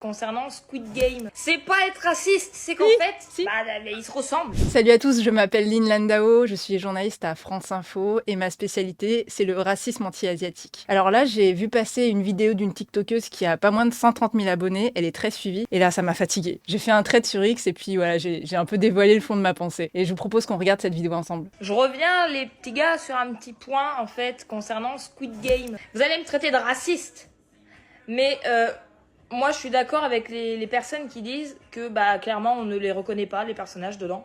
Concernant Squid Game, c'est pas être raciste, c'est qu'en fait, ils se ressemblent. Salut à tous, je m'appelle Lynn Landau, je suis journaliste à France Info et ma spécialité, c'est le racisme anti-asiatique. Alors là, j'ai vu passer une vidéo d'une TikTokeuse qui a pas moins de 130 000 abonnés, elle est très suivie, et là, ça m'a fatiguée. J'ai fait un trait sur X et puis voilà, j'ai un peu dévoilé le fond de ma pensée. Et je vous propose qu'on regarde cette vidéo ensemble. Je reviens, les petits gars, sur un petit point, en fait, concernant Squid Game. Vous allez me traiter de raciste, mais moi, je suis d'accord avec les personnes qui disent que, clairement, on ne les reconnaît pas, les personnages dedans.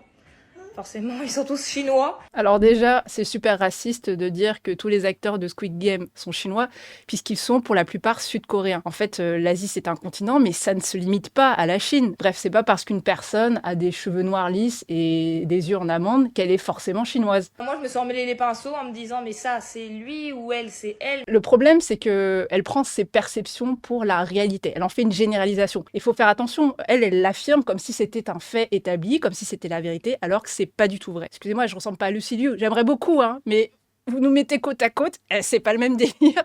Forcément, ils sont tous chinois. Alors déjà, c'est super raciste de dire que tous les acteurs de Squid Game sont chinois, puisqu'ils sont pour la plupart sud-coréens. En fait, l'Asie, c'est un continent, mais ça ne se limite pas à la Chine. Bref, c'est pas parce qu'une personne a des cheveux noirs lisses et des yeux en amande qu'elle est forcément chinoise. Moi, je me suis emmêlé les pinceaux en me disant, mais ça, c'est lui ou elle, c'est elle. Le problème, c'est qu'elle prend ses perceptions pour la réalité. Elle en fait une généralisation. Il faut faire attention. Elle l'affirme comme si c'était un fait établi, comme si c'était la vérité, alors que c'est pas du tout vrai. Excusez-moi, je ressemble pas à Lucy Liu. J'aimerais beaucoup, hein, mais vous nous mettez côte à côte, c'est pas le même délire.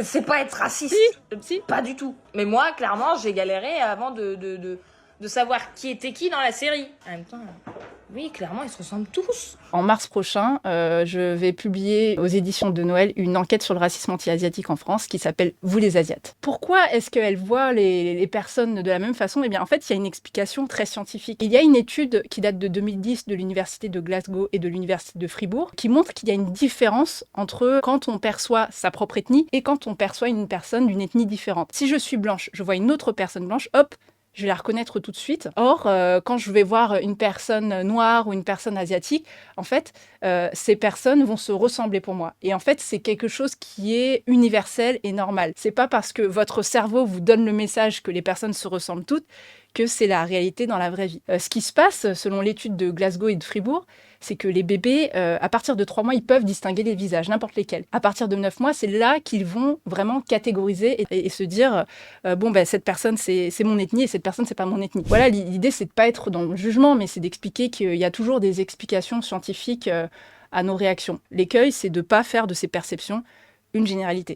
C'est pas être raciste. Si. Pas du tout. Mais moi, clairement, j'ai galéré avant de savoir qui était qui dans la série. En même temps, oui, clairement, ils se ressemblent tous. En mars prochain, je vais publier aux éditions de Noël une enquête sur le racisme anti-asiatique en France qui s'appelle « Vous les Asiates ». Pourquoi est-ce qu'elle voit les personnes de la même façon ? Eh bien, en fait, il y a une explication très scientifique. Il y a une étude qui date de 2010 de l'université de Glasgow et de l'université de Fribourg qui montre qu'il y a une différence entre quand on perçoit sa propre ethnie et quand on perçoit une personne d'une ethnie différente. Si je suis blanche, je vois une autre personne blanche, hop, je vais la reconnaître tout de suite. Or, quand je vais voir une personne noire ou une personne asiatique, en fait, ces personnes vont se ressembler pour moi. Et en fait, c'est quelque chose qui est universel et normal. C'est pas parce que votre cerveau vous donne le message que les personnes se ressemblent toutes que c'est la réalité dans la vraie vie. Ce qui se passe, selon l'étude de Glasgow et de Fribourg, c'est que les bébés, à partir de 3 mois, ils peuvent distinguer les visages, n'importe lesquels. À partir de 9 mois, c'est là qu'ils vont vraiment catégoriser et se dire cette personne, c'est mon ethnie et cette personne, c'est pas mon ethnie. Voilà, l'idée, c'est de pas être dans le jugement, mais c'est d'expliquer qu'il y a toujours des explications scientifiques à nos réactions. L'écueil, c'est de pas faire de ces perceptions une généralité.